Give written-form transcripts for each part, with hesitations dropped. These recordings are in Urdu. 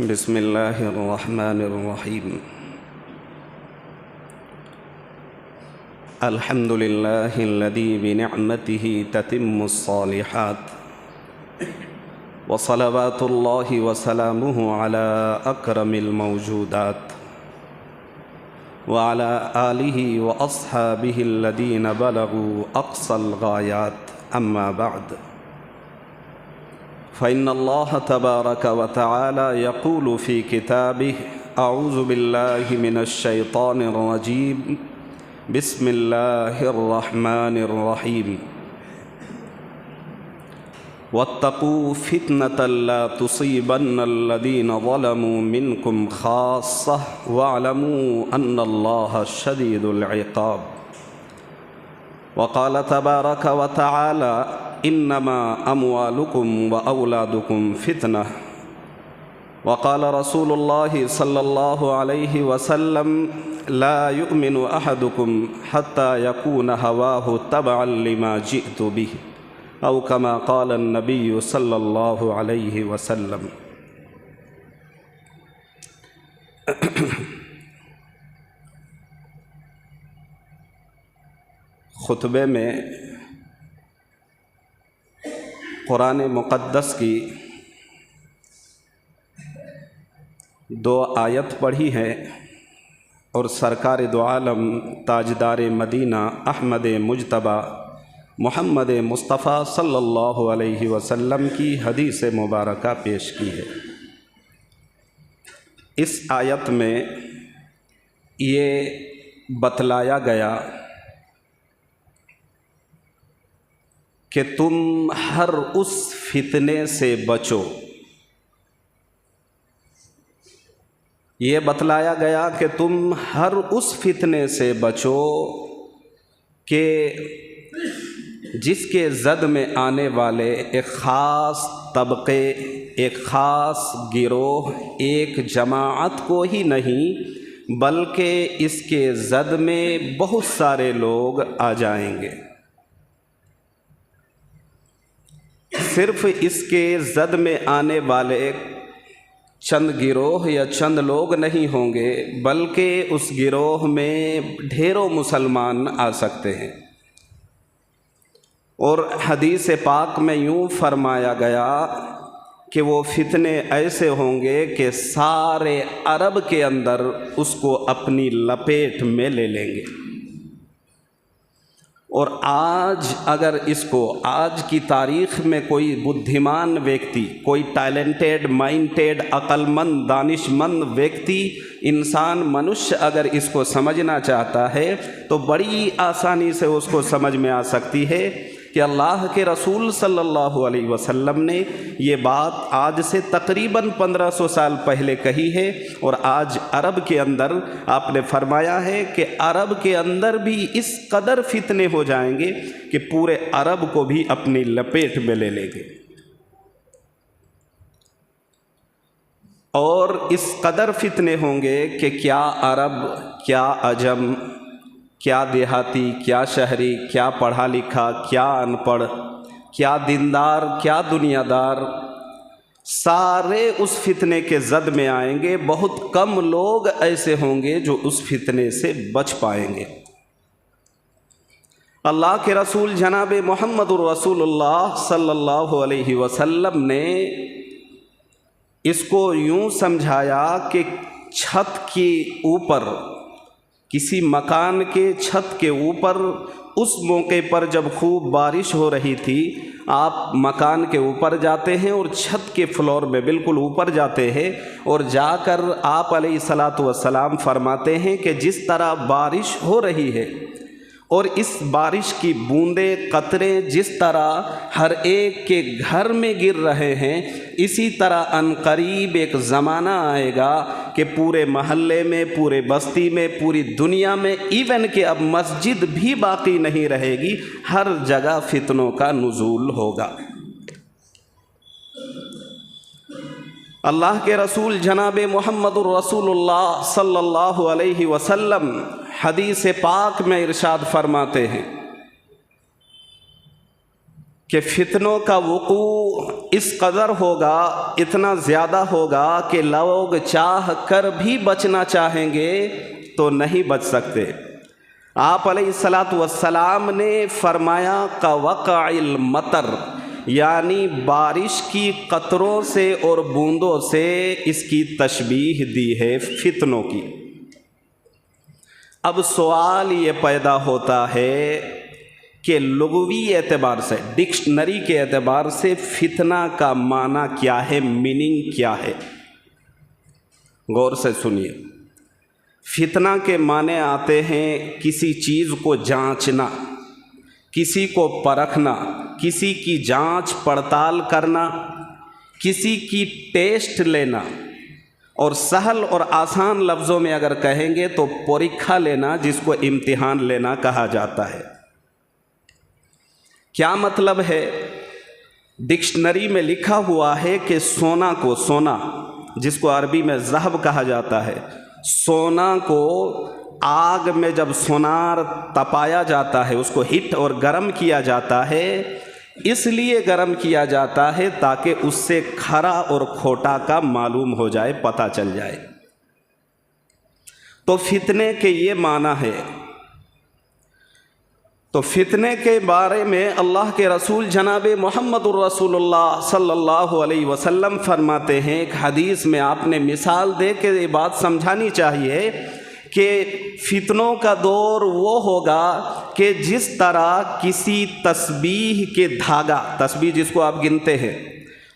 بسم اللہ الرحمن الرحیم الحمد للہ الذی بنعمتہ تتم الصالحات وصلوات اللہ وسلامہ علی اکرم الموجودات وعلی آلہ واصحابہ الذین بلغوا اقصى الغایات اما بعد فإن الله تبارك وتعالى يقول في كتابه أعوذ بالله من الشيطان الرجيم بسم الله الرحمن الرحيم واتقوا فتنة لا تصيبن الذين ظلموا منكم خاصة واعلموا أن الله شديد العقاب وقال تبارك وتعالى انما اموالكم واولادكم فتنة وقال رسول الله صلى الله عليه وسلم لا يؤمن احدكم حتى يكون هواه تبعا لما جئت به او كما قال النبي صلى الله عليه وسلم۔ خطبے میں قرآن مقدس کی دو آیت پڑھی ہے اور سرکار دو عالم تاجدار مدینہ احمد مجتبی محمد مصطفیٰ صلی اللہ علیہ وسلم کی حدیث مبارکہ پیش کی ہے۔ اس آیت میں یہ بتلایا گیا کہ تم ہر اس فتنے سے بچو، یہ بتلایا گیا کہ تم ہر اس فتنے سے بچو کہ جس کے زد میں آنے والے ایک خاص طبقے، ایک خاص گروہ، ایک جماعت کو ہی نہیں بلکہ اس کے زد میں بہت سارے لوگ آ جائیں گے۔ صرف اس کے زد میں آنے والے چند گروہ یا چند لوگ نہیں ہوں گے بلکہ اس گروہ میں ڈھیروں مسلمان آ سکتے ہیں۔ اور حدیث پاک میں یوں فرمایا گیا کہ وہ فتنے ایسے ہوں گے کہ سارے عرب کے اندر اس کو اپنی لپیٹ میں لے لیں گے۔ اور آج اگر اس کو آج کی تاریخ میں کوئی بدھیمان ویکتی، کوئی ٹیلنٹڈ مائنڈڈ عقل مند دانش مند ویکتی انسان منشیہ اگر اس کو سمجھنا چاہتا ہے تو بڑی آسانی سے اس کو سمجھ میں آ سکتی ہے کہ اللہ کے رسول صلی اللہ علیہ وسلم نے یہ بات آج سے تقریباً 1500 سال پہلے کہی ہے، اور آج عرب کے اندر آپ نے فرمایا ہے کہ عرب کے اندر بھی اس قدر فتنے ہو جائیں گے کہ پورے عرب کو بھی اپنی لپیٹ میں لے لیں گے، اور اس قدر فتنے ہوں گے کہ کیا عرب، کیا عجم، کیا دیہاتی، کیا شہری، کیا پڑھا لکھا، کیا ان پڑھ، کیا دیندار، کیا دنیا دار، سارے اس فتنے کے زد میں آئیں گے۔ بہت کم لوگ ایسے ہوں گے جو اس فتنے سے بچ پائیں گے۔ اللہ کے رسول جناب محمد الرسول اللہ صلی اللہ علیہ وسلم نے اس کو یوں سمجھایا کہ چھت کے اوپر، کسی مکان کے چھت کے اوپر اس موقع پر جب خوب بارش ہو رہی تھی، آپ مکان کے اوپر جاتے ہیں اور چھت کے فلور میں بالکل اوپر جاتے ہیں، اور جا کر آپ علیہ الصلاۃ والسلام فرماتے ہیں کہ جس طرح بارش ہو رہی ہے اور اس بارش کی بوندیں قطرے جس طرح ہر ایک کے گھر میں گر رہے ہیں، اسی طرح ان قریب ایک زمانہ آئے گا کہ پورے محلے میں، پورے بستی میں، پوری دنیا میں، ایون کہ اب مسجد بھی باقی نہیں رہے گی، ہر جگہ فتنوں کا نزول ہوگا۔ اللہ کے رسول جناب محمد الرسول اللہ صلی اللہ علیہ وسلم حدیث پاک میں ارشاد فرماتے ہیں کہ فتنوں کا وقوع اس قدر ہوگا، اتنا زیادہ ہوگا کہ لوگ چاہ کر بھی بچنا چاہیں گے تو نہیں بچ سکتے۔ آپ علیہ الصلاۃ والسلام نے فرمایا کوقع المطر، یعنی بارش کی قطروں سے اور بوندوں سے اس کی تشبیہ دی ہے فتنوں کی۔ اب سوال یہ پیدا ہوتا ہے کہ لغوی اعتبار سے، ڈکشنری کے اعتبار سے فتنہ کا معنی کیا ہے، میننگ کیا ہے؟ غور سے سنیے۔ فتنہ کے معنی آتے ہیں کسی چیز کو جانچنا، کسی کو پرکھنا، کسی کی جانچ پڑتال کرنا، کسی کی ٹیسٹ لینا، اور سہل اور آسان لفظوں میں اگر کہیں گے تو پریکھا لینا، جس کو امتحان لینا کہا جاتا ہے۔ کیا مطلب ہے؟ ڈکشنری میں لکھا ہوا ہے کہ سونا کو، سونا جس کو عربی میں ذہب کہا جاتا ہے، سونا کو آگ میں جب سونار تپایا جاتا ہے، اس کو ہٹ اور گرم کیا جاتا ہے، اس لیے گرم کیا جاتا ہے تاکہ اس سے کھرا اور کھوٹا کا معلوم ہو جائے، پتہ چل جائے۔ تو فتنے کے یہ معنی ہے۔ تو فتنے کے بارے میں اللہ کے رسول جناب محمد الرسول اللہ صلی اللہ علیہ وسلم فرماتے ہیں، ایک حدیث میں آپ نے مثال دے کے یہ بات سمجھانی چاہیے کہ فتنوں کا دور وہ ہوگا کہ جس طرح کسی تسبیح کے دھاگا، تسبیح جس کو آپ گنتے ہیں،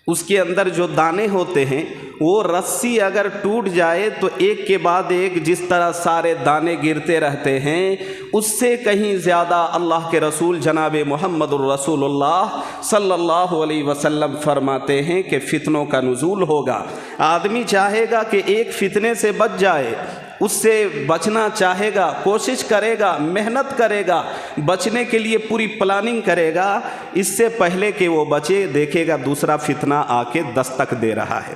اس کے اندر جو دانے ہوتے ہیں، وہ رسی اگر ٹوٹ جائے تو ایک کے بعد ایک جس طرح سارے دانے گرتے رہتے ہیں، اس سے کہیں زیادہ اللہ کے رسول جناب محمد الرسول اللہ صلی اللہ علیہ وسلم فرماتے ہیں کہ فتنوں کا نزول ہوگا۔ آدمی چاہے گا کہ ایک فتنے سے بچ جائے، اس سے بچنا چاہے گا، کوشش کرے گا، محنت کرے گا، بچنے کے لیے پوری پلاننگ کرے گا، اس سے پہلے کہ وہ بچے دیکھے گا دوسرا فتنہ آ کے دستک دے رہا ہے،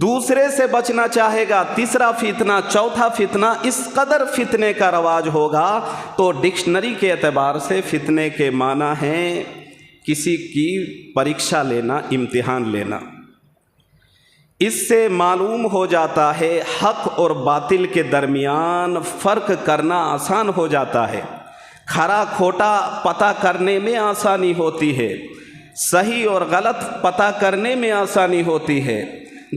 دوسرے سے بچنا چاہے گا، تیسرا فتنہ، چوتھا فتنہ، اس قدر فتنے کا رواج ہوگا۔ تو ڈکشنری کے اعتبار سے فتنے کے معنی ہیں کسی کی پریکشا لینا، امتحان لینا۔ اس سے معلوم ہو جاتا ہے حق اور باطل کے درمیان فرق کرنا آسان ہو جاتا ہے، کھرا کھوٹا پتہ کرنے میں آسانی ہوتی ہے، صحیح اور غلط پتہ کرنے میں آسانی ہوتی ہے،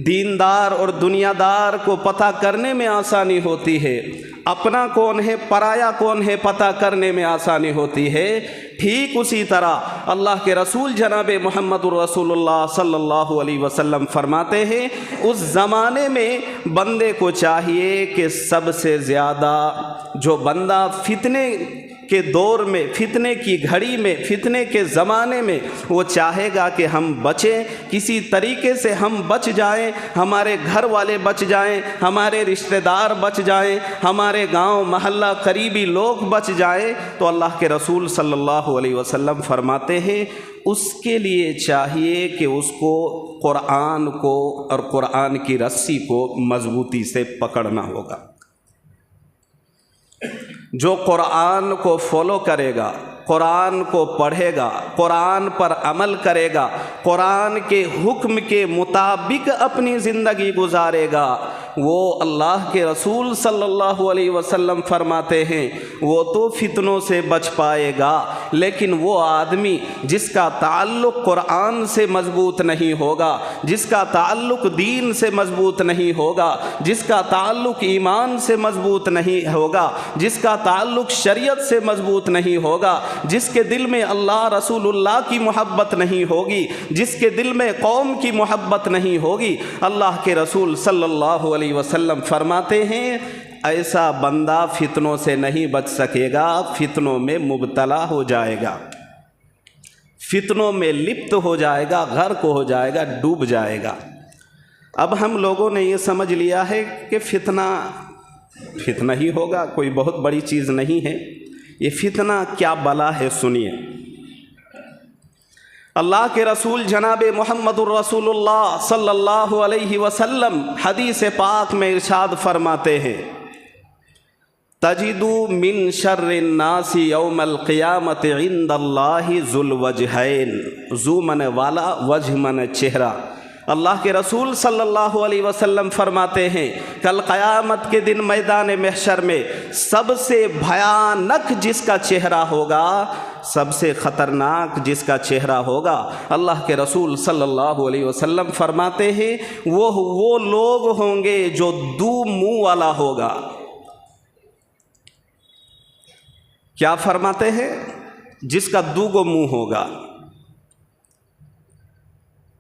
دیندار اور دنیا دار کو پتہ کرنے میں آسانی ہوتی ہے، اپنا کون ہے پرایا کون ہے پتہ کرنے میں آسانی ہوتی ہے۔ ٹھیک اسی طرح اللہ کے رسول جناب محمد الرسول اللہ صلی اللہ علیہ وسلم فرماتے ہیں، اس زمانے میں بندے کو چاہیے کہ سب سے زیادہ جو بندہ فتنے کے دور میں، فتنے کی گھڑی میں، فتنے کے زمانے میں وہ چاہے گا کہ ہم بچیں، کسی طریقے سے ہم بچ جائیں، ہمارے گھر والے بچ جائیں، ہمارے رشتہ دار بچ جائیں، ہمارے گاؤں محلہ قریبی لوگ بچ جائیں، تو اللہ کے رسول صلی اللہ علیہ وسلم فرماتے ہیں اس کے لیے چاہیے کہ اس کو قرآن کو اور قرآن کی رسی کو مضبوطی سے پکڑنا ہوگا۔ جو قرآن کو فالو کرے گا، قرآن کو پڑھے گا، قرآن پر عمل کرے گا، قرآن کے حکم کے مطابق اپنی زندگی گزارے گا، وہ اللہ کے رسول صلی اللہ علیہ وسلم فرماتے ہیں وہ تو فتنوں سے بچ پائے گا، لیکن وہ آدمی جس کا تعلق قرآن سے مضبوط نہیں ہوگا، جس کا تعلق دین سے مضبوط نہیں ہوگا، جس کا تعلق ایمان سے مضبوط نہیں ہوگا، جس کا تعلق شریعت سے مضبوط نہیں ہوگا، جس کے دل میں اللہ رسول اللہ کی محبت نہیں ہوگی، جس کے دل میں قوم کی محبت نہیں ہوگی، اللہ کے رسول صلی اللہ علیہ وسلم فرماتے ہیں ایسا بندہ فتنوں سے نہیں بچ سکے گا، فتنوں میں مبتلا ہو جائے گا، فتنوں میں لپت ہو جائے گا، غرق ہو جائے گا، ڈوب جائے گا۔ اب ہم لوگوں نے یہ سمجھ لیا ہے کہ فتنہ ہی ہوگا، کوئی بہت بڑی چیز نہیں ہے۔ یہ فتنہ کیا بلا ہے سنیے۔ اللہ کے رسول جناب محمد الرسول اللہ صلی اللہ علیہ وسلم حدیث پاک میں ارشاد فرماتے ہیں تجدو من شر الناس یوم القیامت عند اللہ ذو الوجہین، ذو من والا، وجہ من چہرہ۔ اللہ کے رسول صلی اللہ علیہ وسلم فرماتے ہیں کل قیامت کے دن میدان محشر میں سب سے بھیانک جس کا چہرہ ہوگا، سب سے خطرناک جس کا چہرہ ہوگا، اللہ کے رسول صلی اللہ علیہ وسلم فرماتے ہیں وہ لوگ ہوں گے جو دو منہ والا ہوگا۔ کیا فرماتے ہیں؟ جس کا دوگو منہ ہوگا۔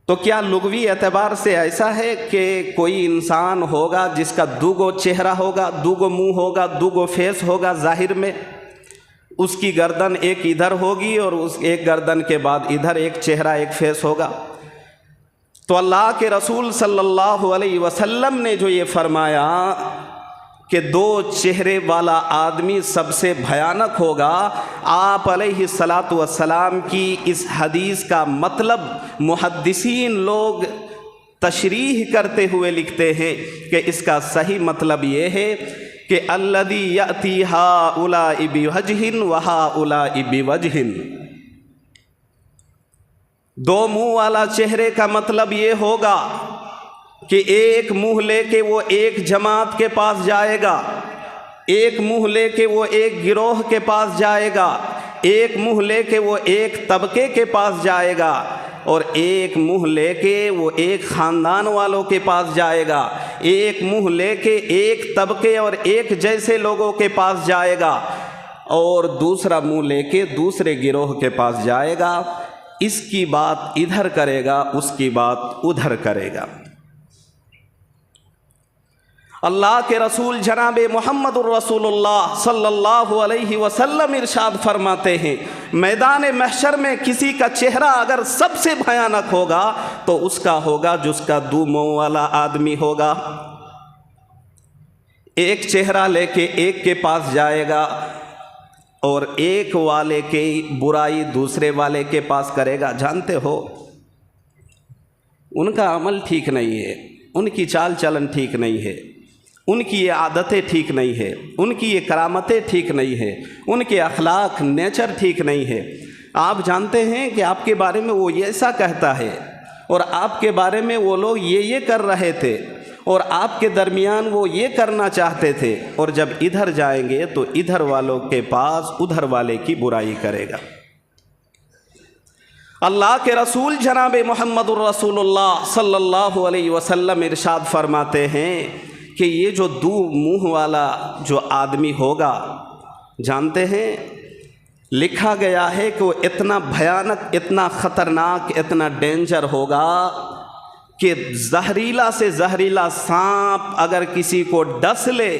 تو کیا لغوی اعتبار سے ایسا ہے کہ کوئی انسان ہوگا جس کا دوگو چہرہ ہوگا، دوگو منہ ہوگا، دوگو فیس ہوگا؟ ظاہر میں اس کی گردن ایک ادھر ہوگی اور اس ایک گردن کے بعد ادھر ایک چہرہ، ایک فیس ہوگا۔ تو اللہ کے رسول صلی اللہ علیہ وسلم نے جو یہ فرمایا کہ دو چہرے والا آدمی سب سے بھیانک ہوگا، آپ علیہ الصلاۃ والسلام کی اس حدیث کا مطلب محدثین لوگ تشریح کرتے ہوئے لکھتے ہیں کہ اس کا صحیح مطلب یہ ہے کہ الذی یأتی ہؤلاء بوجہ وہؤلاء بوجہ، دو منہ والا چہرے کا مطلب یہ ہوگا کہ ایک منہ لے کے وہ ایک جماعت کے پاس جائے گا، ایک منہ لے کے وہ ایک گروہ کے پاس جائے گا، ایک منہ لے کے وہ ایک طبقے کے پاس جائے گا، اور ایک منہ لے کے وہ ایک خاندان والوں کے پاس جائے گا، ایک منہ لے کے ایک طبقے اور ایک جیسے لوگوں کے پاس جائے گا، اور دوسرا منہ لے کے دوسرے گروہ کے پاس جائے گا۔ اس کی بات ادھر کرے گا، اس کی بات ادھر کرے گا۔ اللہ کے رسول جناب محمد الرسول اللہ صلی اللہ علیہ وسلم ارشاد فرماتے ہیں میدان محشر میں کسی کا چہرہ اگر سب سے بھیانک ہوگا تو اس کا ہوگا جس کا دو منہ والا آدمی ہوگا۔ ایک چہرہ لے کے ایک کے پاس جائے گا اور ایک والے کی برائی دوسرے والے کے پاس کرے گا۔ جانتے ہو ان کا عمل ٹھیک نہیں ہے، ان کی چال چلن ٹھیک نہیں ہے، ان کی یہ عادتیں ٹھیک نہیں ہے، ان کی یہ کرامتیں ٹھیک نہیں ہے، ان کے اخلاق نیچر ٹھیک نہیں ہے۔ آپ جانتے ہیں کہ آپ کے بارے میں وہ ایسا کہتا ہے اور آپ کے بارے میں وہ لوگ یہ کر رہے تھے اور آپ کے درمیان وہ یہ کرنا چاہتے تھے، اور جب ادھر جائیں گے تو ادھر والوں کے پاس ادھر والے کی برائی کرے گا۔ اللہ کے رسول جناب محمد الرسول اللہ صلی اللہ علیہ وسلم ارشاد فرماتے ہیں کہ یہ جو دو منہ والا جو آدمی ہوگا، جانتے ہیں لکھا گیا ہے کہ وہ اتنا بھیانک، اتنا خطرناک، اتنا ڈینجر ہوگا کہ زہریلا سے زہریلا سانپ اگر کسی کو ڈس لے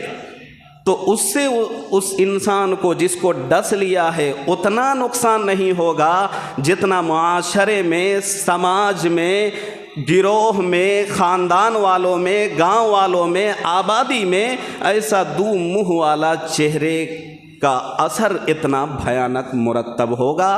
تو اس سے اس انسان کو جس کو ڈس لیا ہے اتنا نقصان نہیں ہوگا جتنا معاشرے میں، سماج میں، گروہ میں، خاندان والوں میں، گاؤں والوں میں، آبادی میں ایسا دو منہ والا چہرے کا اثر اتنا بھیانک مرتب ہوگا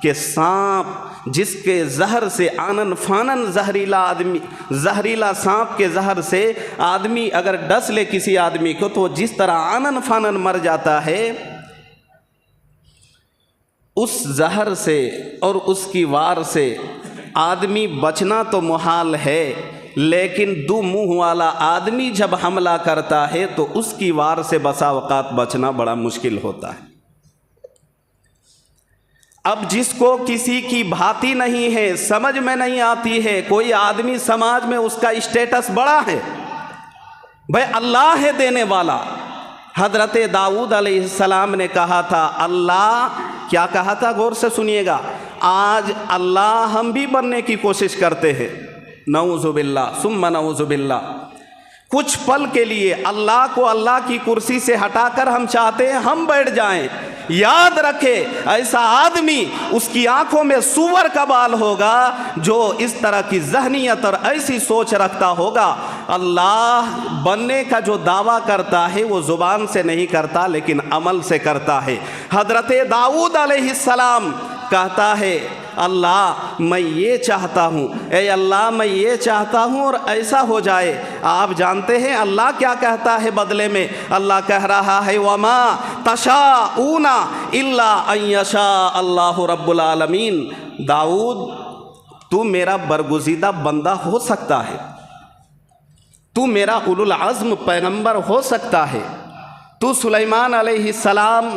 کہ سانپ جس کے زہر سے آنن فانن زہریلا سانپ کے زہر سے آدمی اگر ڈس لے کسی آدمی کو تو جس طرح آنن فانن مر جاتا ہے، اس زہر سے اور اس کی وار سے آدمی بچنا تو محال ہے، لیکن دو منہ والا آدمی جب حملہ کرتا ہے تو اس کی وار سے بسا اوقات بچنا بڑا مشکل ہوتا ہے۔ اب جس کو کسی کی بھاتی نہیں ہے، سمجھ میں نہیں آتی ہے، کوئی آدمی سماج میں اس کا اسٹیٹس بڑا ہے، بھائی اللہ ہے دینے والا۔ حضرت داؤد علیہ السلام نے کہا تھا، اللہ کیا کہا تھا؟ غور سے سنیے گا۔ آج اللہ ہم بھی بننے کی کوشش کرتے ہیں، نعوذ باللہ ثم نعوذ باللہ۔ کچھ پل کے لیے اللہ کو اللہ کی کرسی سے ہٹا کر ہم چاہتے ہیں ہم بیٹھ جائیں۔ یاد رکھے ایسا آدمی، اس کی آنکھوں میں سور کا بال ہوگا جو اس طرح کی ذہنیت اور ایسی سوچ رکھتا ہوگا۔ اللہ بننے کا جو دعویٰ کرتا ہے وہ زبان سے نہیں کرتا لیکن عمل سے کرتا ہے۔ حضرت داؤد علیہ السلام کہتا ہے اللہ میں یہ چاہتا ہوں، اے اللہ میں یہ چاہتا ہوں اور ایسا ہو جائے۔ آپ جانتے ہیں اللہ کیا کہتا ہے بدلے میں؟ اللہ کہہ رہا ہے وما تشاءون الا ان یشاء اللہ رب العالمین۔ داؤد تو میرا برگزیدہ بندہ ہو سکتا ہے، تو میرا اولو العزم پیغمبر ہو سکتا ہے، تو سلیمان علیہ السلام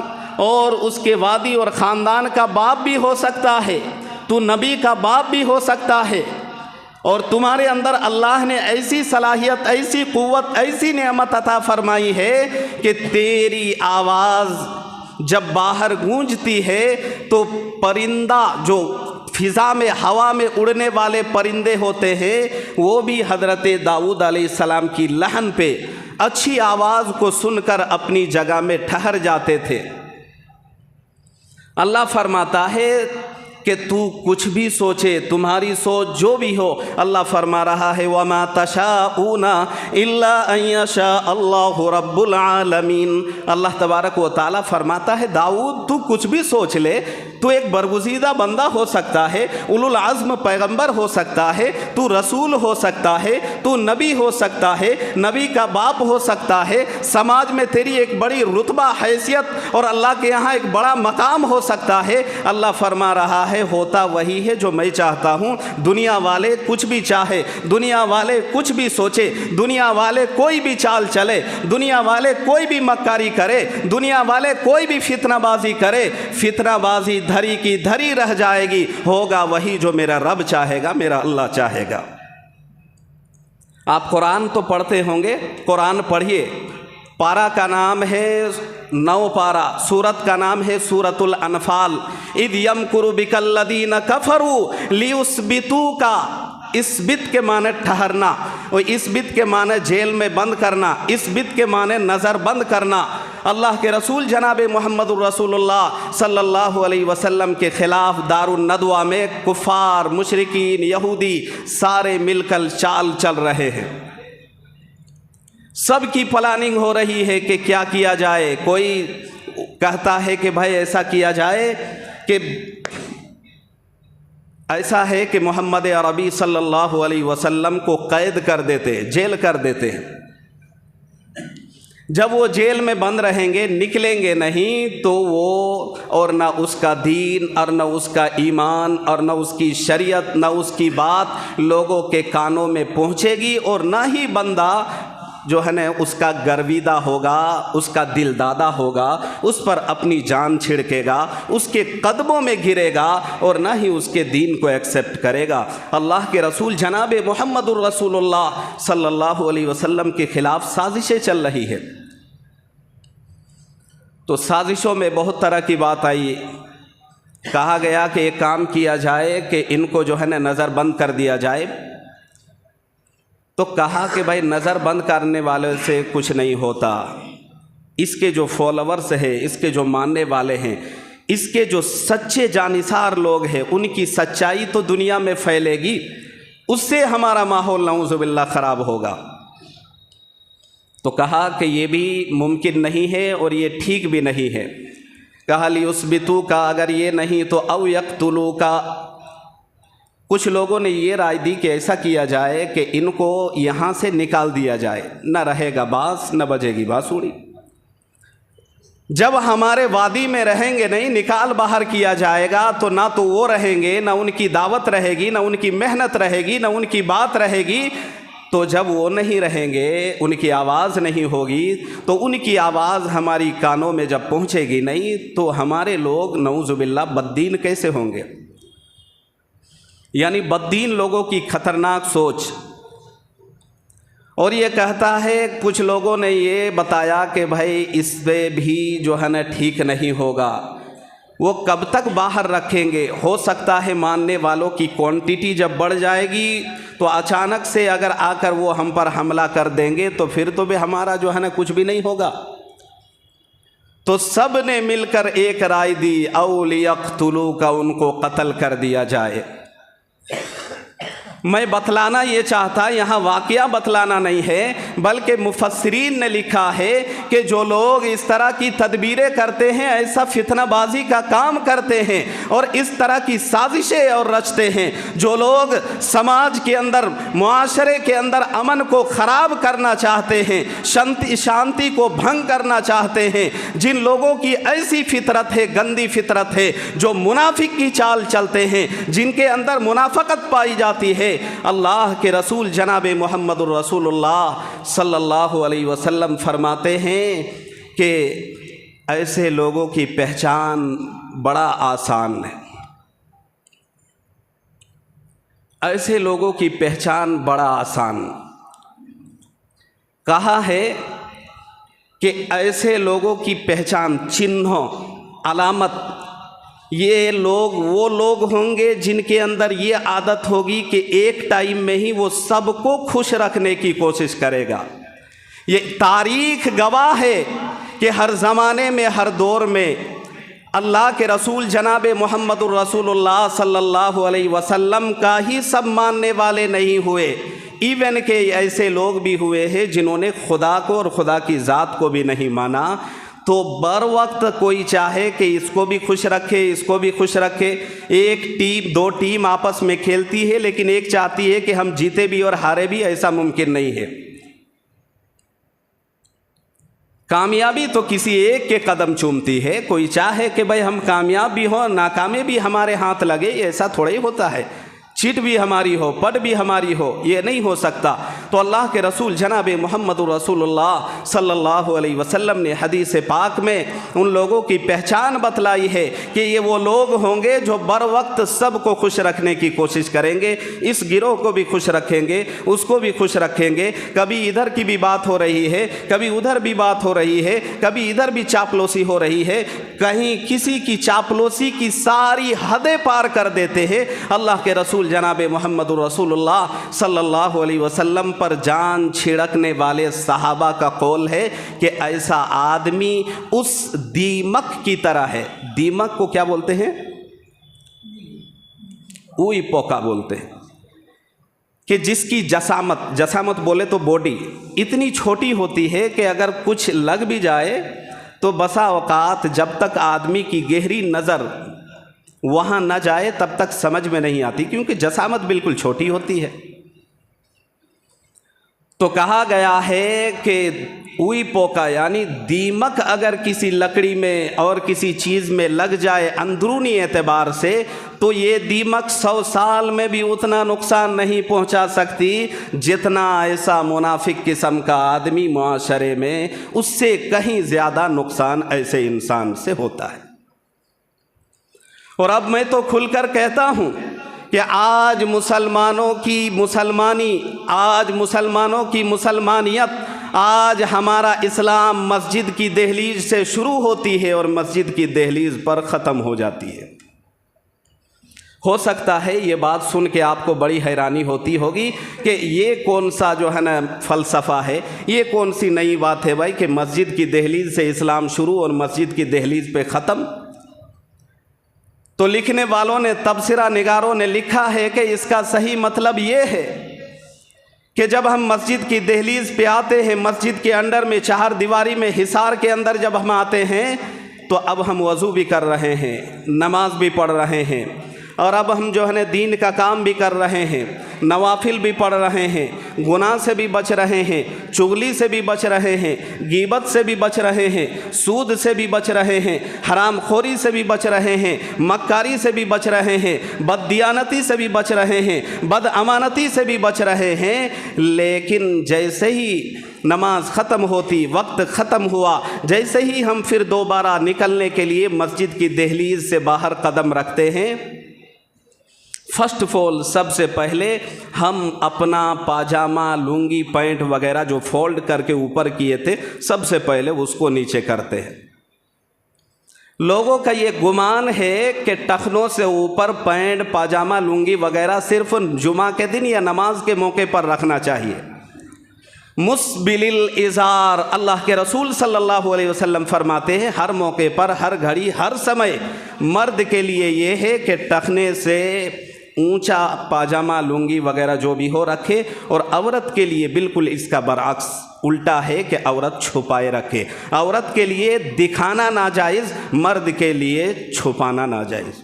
اور اس کے وادی اور خاندان کا باپ بھی ہو سکتا ہے، تو نبی کا باپ بھی ہو سکتا ہے، اور تمہارے اندر اللہ نے ایسی صلاحیت، ایسی قوت، ایسی نعمت عطا فرمائی ہے کہ تیری آواز جب باہر گونجتی ہے تو پرندہ جو فضا میں، ہوا میں اڑنے والے پرندے ہوتے ہیں، وہ بھی حضرت داؤد علیہ السلام کی لحن پہ اچھی آواز کو سن کر اپنی جگہ میں ٹھہر جاتے تھے۔ اللہ فرماتا ہے کہ تو کچھ بھی سوچے، تمہاری سوچ جو بھی ہو، اللہ فرما رہا ہے وما تشاءون الا ان یشاء اللہ رب العالمین۔ اللہ تبارک و تعالیٰ فرماتا ہے داؤد تو کچھ بھی سوچ لے، تو ایک برگزیدہ بندہ ہو سکتا ہے، اولو العزم پیغمبر ہو سکتا ہے، تو رسول ہو سکتا ہے، تو نبی ہو سکتا ہے، نبی کا باپ ہو سکتا ہے، سماج میں تیری ایک بڑی رتبہ، حیثیت اور اللہ کے یہاں ایک بڑا مقام ہو سکتا ہے۔ اللہ فرما رہا ہے ہوتا وہی ہے جو میں چاہتا ہوں۔ دنیا والے کچھ بھی چاہے، دنیا والے کچھ بھی سوچے، دنیا والے کوئی بھی چال چلے، دنیا والے کوئی بھی مکاری کرے، دنیا والے کوئی بھی فتنہ بازی کرے، فتنہ بازی دھری کی دھری رہ جائے گی، ہوگا وہی جو میرا رب چاہے گا، میرا اللہ چاہے گا۔ آپ قرآن تو پڑھتے ہوں گے، قرآن پڑھیے۔ پارہ کا نام ہے 9 پارہ، سورت کا نام ہے سورۃ الانفال۔ اذ یمکر بک الذین کفروا لیثبتوک، اثبت کے معنی ٹھہرنا، اور اثبت کے معنی جیل میں بند کرنا، اثبت کے معنی نظر بند کرنا۔ اللہ کے رسول جناب محمد الرسول اللہ صلی اللہ علیہ وسلم کے خلاف دار الندوہ میں کفار، مشرکین، یہودی سارے مل کر چال چل رہے ہیں۔ سب کی پلاننگ ہو رہی ہے کہ کیا کیا جائے۔ کوئی کہتا ہے کہ بھائی ایسا کیا جائے کہ ایسا ہے کہ محمد عربی صلی اللہ علیہ وسلم کو قید کر دیتے، جیل کر دیتے۔ جب وہ جیل میں بند رہیں گے، نکلیں گے نہیں، تو وہ اور نہ اس کا دین اور نہ اس کا ایمان اور نہ اس کی شریعت، نہ اس کی بات لوگوں کے کانوں میں پہنچے گی، اور نہ ہی بندہ جو ہے نا اس کا گرویدہ ہوگا، اس کا دل دادا ہوگا، اس پر اپنی جان چھڑکے گا، اس کے قدموں میں گرے گا، اور نہ ہی اس کے دین کو ایکسیپٹ کرے گا۔ اللہ کے رسول جناب محمد الرسول اللہ صلی اللہ علیہ وسلم کے خلاف سازشیں چل رہی ہے۔ تو سازشوں میں بہت طرح کی بات آئی۔ کہا گیا کہ ایک کام کیا جائے کہ ان کو جو ہے نا نظر بند کر دیا جائے۔ تو کہا کہ بھائی نظر بند کرنے والے سے کچھ نہیں ہوتا، اس کے جو فالوورز ہیں، اس کے جو ماننے والے ہیں، اس کے جو سچے جانثار لوگ ہیں، ان کی سچائی تو دنیا میں پھیلے گی، اس سے ہمارا ماحول نعوذ باللہ خراب ہوگا۔ تو کہا کہ یہ بھی ممکن نہیں ہے اور یہ ٹھیک بھی نہیں ہے۔ کہا لیثبتو کا، اگر یہ نہیں تو او یقتلو کا۔ کچھ لوگوں نے یہ رائے دی کہ ایسا کیا جائے کہ ان کو یہاں سے نکال دیا جائے، نہ رہے گا بانس، نہ بجے گی بانسری۔ جب ہمارے وادی میں رہیں گے نہیں، نکال باہر کیا جائے گا، تو نہ تو وہ رہیں گے، نہ ان کی دعوت رہے گی، نہ ان کی محنت رہے گی، نہ ان کی بات رہے گی۔ تو جب وہ نہیں رہیں گے، ان کی آواز نہیں ہوگی، تو ان کی آواز ہماری کانوں میں جب پہنچے گی نہیں، تو ہمارے لوگ نعوذ باللہ بددین کیسے ہوں گے؟ یعنی بددین لوگوں کی خطرناک سوچ۔ اور یہ کہتا ہے، کچھ لوگوں نے یہ بتایا کہ بھائی اس پہ بھی جو ہے نا ٹھیک نہیں ہوگا، وہ کب تک باہر رکھیں گے؟ ہو سکتا ہے ماننے والوں کی کوانٹیٹی جب بڑھ جائے گی تو اچانک سے اگر آ کر وہ ہم پر حملہ کر دیں گے، تو پھر تو بھی ہمارا جو ہے نا کچھ بھی نہیں ہوگا۔ تو سب نے مل کر ایک رائے دی، او لیقتلوا کا، ان کو قتل کر دیا جائے۔ میں بتلانا یہ چاہتا، یہاں واقعہ بتلانا نہیں ہے، بلکہ مفسرین نے لکھا ہے کہ جو لوگ اس طرح کی تدبیریں کرتے ہیں، ایسا فتنہ بازی کا کام کرتے ہیں اور اس طرح کی سازشیں اور رچتے ہیں، جو لوگ سماج کے اندر، معاشرے کے اندر امن کو خراب کرنا چاہتے ہیں، شانتی کو بھنگ کرنا چاہتے ہیں، جن لوگوں کی ایسی فطرت ہے، گندی فطرت ہے، جو منافق کی چال چلتے ہیں، جن کے اندر منافقت پائی جاتی ہے، اللہ کے رسول جناب محمد الرسول اللہ صلی اللہ علیہ وسلم فرماتے ہیں کہ ایسے لوگوں کی پہچان بڑا آسان ہے، ایسے لوگوں کی پہچان بڑا آسان۔ کہا ہے کہ ایسے لوگوں کی پہچان، چنہوں، علامت، یہ لوگ وہ لوگ ہوں گے جن کے اندر یہ عادت ہوگی کہ ایک ٹائم میں ہی وہ سب کو خوش رکھنے کی کوشش کرے گا۔ یہ تاریخ گواہ ہے کہ ہر زمانے میں، ہر دور میں اللہ کے رسول جناب محمد الرسول اللہ صلی اللہ علیہ وسلم کا ہی سب ماننے والے نہیں ہوئے، ایون کہ ایسے لوگ بھی ہوئے ہیں جنہوں نے خدا کو اور خدا کی ذات کو بھی نہیں مانا۔ تو بر وقت کوئی چاہے کہ اس کو بھی خوش رکھے، اس کو بھی خوش رکھے، ایک ٹیم، دو ٹیم آپس میں کھیلتی ہے، لیکن ایک چاہتی ہے کہ ہم جیتے بھی اور ہارے بھی، ایسا ممکن نہیں ہے۔ کامیابی تو کسی ایک کے قدم چومتی ہے، کوئی چاہے کہ بھائی ہم کامیاب بھی ہوں، ناکامی بھی ہمارے ہاتھ لگے، ایسا تھوڑا ہی ہوتا ہے، چیٹ بھی ہماری ہو، پٹ بھی ہماری ہو، یہ نہیں ہو سکتا۔ تو اللہ کے رسول جناب محمد رسول اللہ صلی اللہ علیہ وسلم نے حدیث پاک میں ان لوگوں کی پہچان بتلائی ہے کہ یہ وہ لوگ ہوں گے جو بر وقت سب کو خوش رکھنے کی کوشش کریں گے، اس گروہ کو بھی خوش رکھیں گے، اس کو بھی خوش رکھیں گے، کبھی ادھر کی بھی بات ہو رہی ہے، کبھی ادھر بھی بات ہو رہی ہے، کبھی ادھر بھی چاپلوسی ہو رہی ہے، کہیں کسی کی چاپلوسی کی ساری حدیں پار کر دیتے ہیں۔ اللہ کے رسول جناب محمد رسول اللہ صلی اللہ علیہ وسلم پر جان چھڑکنے والے صحابہ کا قول ہے کہ ایسا آدمی اس دیمک کی طرح ہے۔ دیمک کو کیا بولتے ہیں؟ اوئی پوکا بولتے ہیں، کہ جس کی جسامت بولے تو باڈی اتنی چھوٹی ہوتی ہے کہ اگر کچھ لگ بھی جائے تو بسا اوقات جب تک آدمی کی گہری نظر وہاں نہ جائے تب تک سمجھ میں نہیں آتی، کیونکہ جسامت بالکل چھوٹی ہوتی ہے۔ تو کہا گیا ہے کہ اوئی پوکا یعنی دیمک اگر کسی لکڑی میں اور کسی چیز میں لگ جائے اندرونی اعتبار سے تو یہ دیمک 100 سال میں بھی اتنا نقصان نہیں پہنچا سکتی جتنا ایسا منافق قسم کا آدمی معاشرے میں، اس سے کہیں زیادہ نقصان ایسے انسان سے ہوتا ہے۔ اور اب میں تو کھل کر کہتا ہوں کہ آج مسلمانوں کی مسلمانی، آج مسلمانوں کی مسلمانیت، آج ہمارا اسلام مسجد کی دہلیز سے شروع ہوتی ہے اور مسجد کی دہلیز پر ختم ہو جاتی ہے۔ ہو سکتا ہے یہ بات سن کے آپ کو بڑی حیرانی ہوتی ہوگی کہ یہ کون سا جو ہے نا فلسفہ ہے، یہ کون سی نئی بات ہے بھائی کہ مسجد کی دہلیز سے اسلام شروع اور مسجد کی دہلیز پہ ختم۔ تو لکھنے والوں نے، تبصرہ نگاروں نے لکھا ہے کہ اس کا صحیح مطلب یہ ہے کہ جب ہم مسجد کی دہلیز پہ آتے ہیں، مسجد کے انڈر میں چہار دیواری میں حصار کے اندر جب ہم آتے ہیں تو اب ہم وضو بھی کر رہے ہیں، نماز بھی پڑھ رہے ہیں، اور اب ہم جو ہے دین کا کام بھی کر رہے ہیں، نوافل بھی پڑھ رہے ہیں، گناہ سے بھی بچ رہے ہیں، چغلی سے بھی بچ رہے ہیں، غیبت سے بھی بچ رہے ہیں، سود سے بھی بچ رہے ہیں، حرام خوری سے بھی بچ رہے ہیں، مکاری سے بھی بچ رہے ہیں، بد دیانتی سے بھی بچ رہے ہیں، بد امانتی سے بھی بچ رہے ہیں۔ لیکن جیسے ہی نماز ختم ہوتی، وقت ختم ہوا، جیسے ہی ہم پھر دوبارہ نکلنے کے لیے مسجد کی دہلیز سے باہر قدم رکھتے ہیں، فرسٹ آف آل سب سے پہلے ہم اپنا پاجامہ، لنگی، پینٹ وغیرہ جو فولڈ کر کے اوپر کیے تھے، سب سے پہلے اس کو نیچے کرتے ہیں۔ لوگوں کا یہ گمان ہے کہ ٹخنوں سے اوپر پینٹ، پاجامہ، لنگی وغیرہ صرف جمعہ کے دن یا نماز کے موقع پر رکھنا چاہیے۔ مسبل الازار، اللہ کے رسول صلی اللہ علیہ وسلم فرماتے ہیں ہر موقع پر، ہر گھڑی، ہر سمے مرد کے لیے یہ ہے کہ ٹخنے سے اونچا پاجامہ لنگی وغیرہ جو بھی ہو رکھے، اور عورت کے لیے بالکل اس کا برعکس الٹا ہے کہ عورت چھپائے رکھے۔ عورت کے لیے دکھانا ناجائز، مرد کے لیے چھپانا ناجائز۔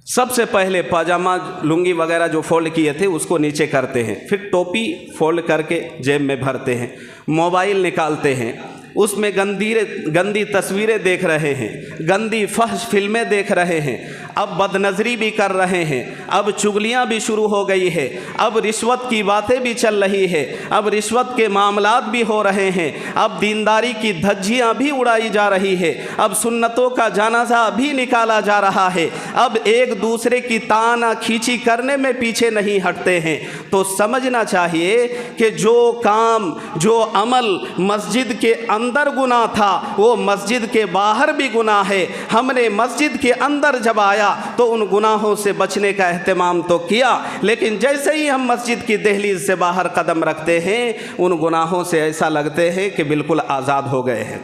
سب سے پہلے پاجامہ لنگی وغیرہ جو فولڈ کیے تھے اس کو نیچے کرتے ہیں، پھر ٹوپی فولڈ کر کے جیب میں بھرتے ہیں، موبائل نکالتے ہیں، اس میں گندی تصویریں دیکھ رہے ہیں، گندی فحش فلمیں دیکھ رہے ہیں، اب بد نظری بھی کر رہے ہیں، اب چغلیاں بھی شروع ہو گئی ہے، اب رشوت کی باتیں بھی چل رہی ہے، اب رشوت کے معاملات بھی ہو رہے ہیں، اب دینداری کی دھجیاں بھی اڑائی جا رہی ہے، اب سنتوں کا جنازہ بھی نکالا جا رہا ہے، اب ایک دوسرے کی تانا کھینچی کرنے میں پیچھے نہیں ہٹتے ہیں۔ تو سمجھنا چاہیے کہ جو کام، جو عمل مسجد کے اندر گناہ تھا وہ مسجد کے باہر بھی گناہ ہے۔ ہم نے مسجد کے اندر جب آیا تو ان گناہوں سے بچنے کا اہتمام تو کیا، لیکن جیسے ہی ہم مسجد کی دہلیز سے باہر قدم رکھتے ہیں ان گناہوں سے ایسا لگتے ہیں کہ بالکل آزاد ہو گئے ہیں۔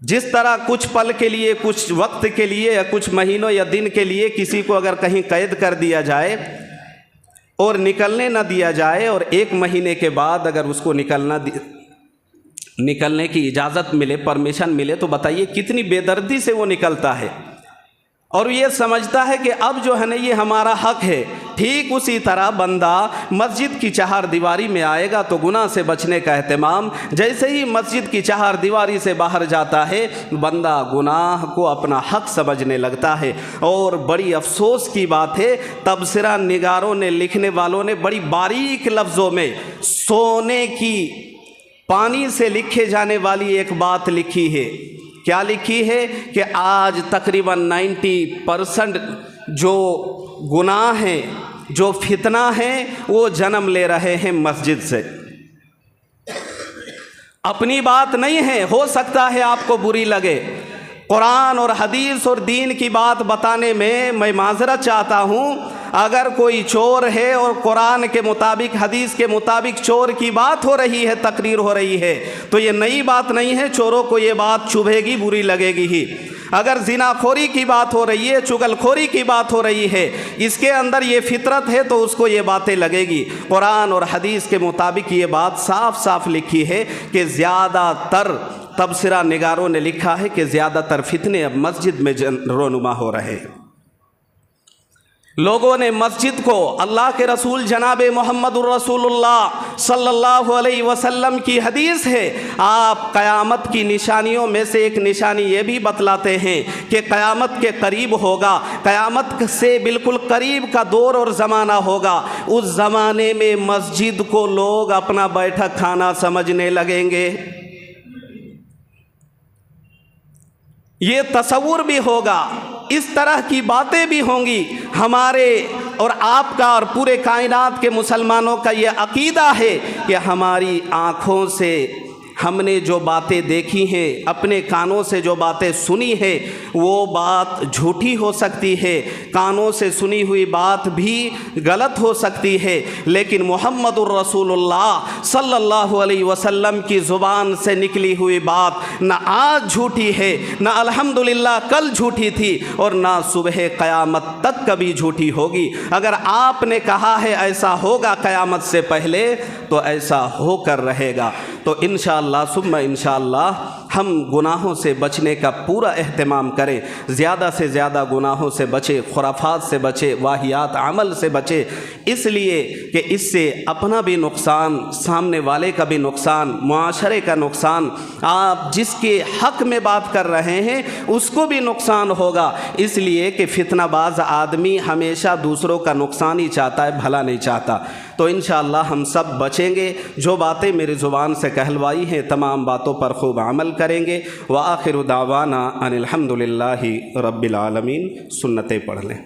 جس طرح کچھ پل کے لیے، کچھ وقت کے لیے یا کچھ مہینوں یا دن کے لیے کسی کو اگر کہیں قید کر دیا جائے اور نکلنے نہ دیا جائے، اور 1 مہینے کے بعد اگر اس کو نکلنے کی اجازت ملے، پرمیشن ملے، تو بتائیے کتنی بے دردی سے وہ نکلتا ہے اور یہ سمجھتا ہے کہ اب جو ہے نا یہ ہمارا حق ہے۔ ٹھیک اسی طرح بندہ مسجد کی چہار دیواری میں آئے گا تو گناہ سے بچنے کا اہتمام، جیسے ہی مسجد کی چہار دیواری سے باہر جاتا ہے بندہ گناہ کو اپنا حق سمجھنے لگتا ہے۔ اور بڑی افسوس کی بات ہے، تبصرہ نگاروں نے، لکھنے والوں نے بڑی باریک لفظوں میں سونے کی پانی سے لکھے جانے والی ایک بات لکھی ہے۔ کیا لکھی ہے کہ آج تقریباً 90% جو گناہ ہیں، جو فتنہ ہیں، وہ جنم لے رہے ہیں مسجد سے۔ اپنی بات نہیں ہے، ہو سکتا ہے آپ کو بری لگے، قرآن اور حدیث اور دین کی بات بتانے میں معذرت چاہتا ہوں۔ اگر کوئی چور ہے اور قرآن کے مطابق، حدیث کے مطابق چور کی بات ہو رہی ہے، تقریر ہو رہی ہے، تو یہ نئی بات نہیں ہے، چوروں کو یہ بات چبھے گی، بری لگے گی ہی۔ اگر زنا خوری کی بات ہو رہی ہے، چغل خوری کی بات ہو رہی ہے، اس کے اندر یہ فطرت ہے تو اس کو یہ باتیں لگے گی۔ قرآن اور حدیث کے مطابق یہ بات صاف صاف لکھی ہے کہ زیادہ تر تبصرہ نگاروں نے لکھا ہے کہ زیادہ تر فتنے اب مسجد میں رونما ہو رہے ہیں۔ لوگوں نے مسجد کو، اللہ کے رسول جناب محمد الرسول اللہ صلی اللہ علیہ وسلم کی حدیث ہے، آپ قیامت کی نشانیوں میں سے ایک نشانی یہ بھی بتلاتے ہیں کہ قیامت کے قریب ہوگا، قیامت سے بالکل قریب کا دور اور زمانہ ہوگا، اس زمانے میں مسجد کو لوگ اپنا بیٹھک کھانا سمجھنے لگیں گے۔ یہ تصور بھی ہوگا، اس طرح کی باتیں بھی ہوں گی۔ ہمارے اور آپ کا اور پورے کائنات کے مسلمانوں کا یہ عقیدہ ہے کہ ہماری آنکھوں سے ہم نے جو باتیں دیکھی ہیں، اپنے کانوں سے جو باتیں سنی ہے، وہ بات جھوٹی ہو سکتی ہے، کانوں سے سنی ہوئی بات بھی غلط ہو سکتی ہے، لیکن محمد الرسول اللہ صلی اللہ علیہ وسلم کی زبان سے نکلی ہوئی بات نہ آج جھوٹی ہے، نہ الحمدللہ کل جھوٹی تھی، اور نہ صبح قیامت تک کبھی جھوٹی ہوگی۔ اگر آپ نے کہا ہے ایسا ہوگا قیامت سے پہلے تو ایسا ہو کر رہے گا۔ تو انشاءاللہ ثم انشاءاللہ ہم گناہوں سے بچنے کا پورا اہتمام کریں، زیادہ سے زیادہ گناہوں سے بچے، خرافات سے بچے، واہیات عمل سے بچے، اس لیے کہ اس سے اپنا بھی نقصان، سامنے والے کا بھی نقصان، معاشرے کا نقصان، آپ جس کے حق میں بات کر رہے ہیں اس کو بھی نقصان ہوگا، اس لیے کہ فتنہ باز آدمی ہمیشہ دوسروں کا نقصان ہی چاہتا ہے، بھلا نہیں چاہتا۔ تو انشاءاللہ ہم سب بچیں گے، جو باتیں میری زبان سے کہلوائی ہیں تمام باتوں پر خوب عمل کریں گے۔ وآخر دعوانا ان الحمدللہ رب العالمین۔ سنتیں پڑھ لیں۔